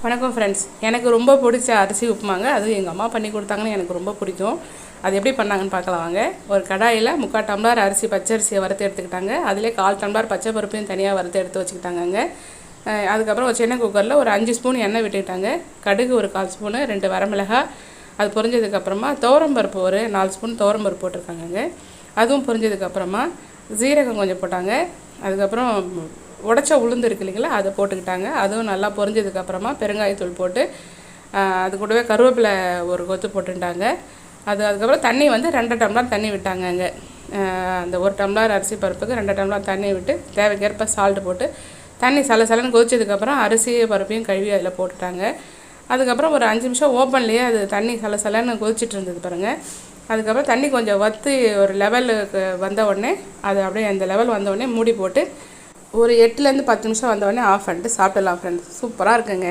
வணக்கம் ஃப்ரெண்ட்ஸ். எனக்கு ரொம்ப பிடிச்ச அரிசி உப்புமாங்க. அதுவும் எங்கள் அம்மா பண்ணி கொடுத்தாங்கன்னு எனக்கு ரொம்ப பிடிக்கும். அது எப்படி பண்ணாங்கன்னு பார்க்கலாம் வாங்க. ஒரு கடாயில் 3/4 டம்ளர் அரிசி பச்சரிசியை வறுத்து எடுத்துக்கிட்டாங்க. அதிலே 1/4 டம்ளர் பச்சை பருப்பையும் தனியாக வறுத்து எடுத்து வச்சுக்கிட்டாங்கங்க. அதுக்கப்புறம் ஒரு சின்ன குக்கரில் ஒரு 5 ஸ்பூன் எண்ணெய் விட்டுக்கிட்டாங்க. கடுகு ஒரு 1/4 ஸ்பூனு, 2 வரமிளகாய். அது பொரிஞ்சதுக்கப்புறமா துவரம்பருப்பு ஒரு 4 ஸ்பூன் துவரம்பருப்பு போட்டிருக்காங்கங்க. அதுவும் பொரிஞ்சதுக்கப்புறமா ஜீரகம் கொஞ்சம் போட்டாங்க. அதுக்கப்புறம் உடச்ச உளுந்து இருக்குது இல்லைங்களா, அதை போட்டுக்கிட்டாங்க. அதுவும் நல்லா பொரிஞ்சதுக்கப்புறமா பெருங்காயத்தூள் போட்டு அது கூடவே கருவேப்பிலை ஒரு கொத்து போட்டுட்டாங்க. அதுக்கப்புறம் தண்ணி வந்து 2 டம்ளர் தண்ணி விட்டாங்கங்க. அந்த 1 டம்ளர் அரிசி பருப்புக்கு 2 டம்ளர் தண்ணி விட்டு தேவைக்கேற்ப சால்ட்டு போட்டு தண்ணி சலசலன்னு கொதிச்சதுக்கப்புறம் அரிசி பருப்பையும் கழுவி அதில் போட்டுட்டாங்க. அதுக்கப்புறம் ஒரு 5 நிமிஷம் ஓப்பன்லேயே அது தண்ணி சலசலன்னு கொதிச்சிட்டு இருந்தது பாருங்கள். அதுக்கப்புறம் தண்ணி கொஞ்சம் வற்றி ஒரு லெவலுக்கு வந்த உடனே அது அப்படியே அந்த லெவல் வந்த உடனே மூடி போட்டு ஒரு 8லேருந்து 10 நிமிஷம் வந்தோடனே ஆஃப் பண்ணிட்டு சாப்பிடலாம் ஃப்ரெண்ட்ஸ். சூப்பராக இருக்குங்க.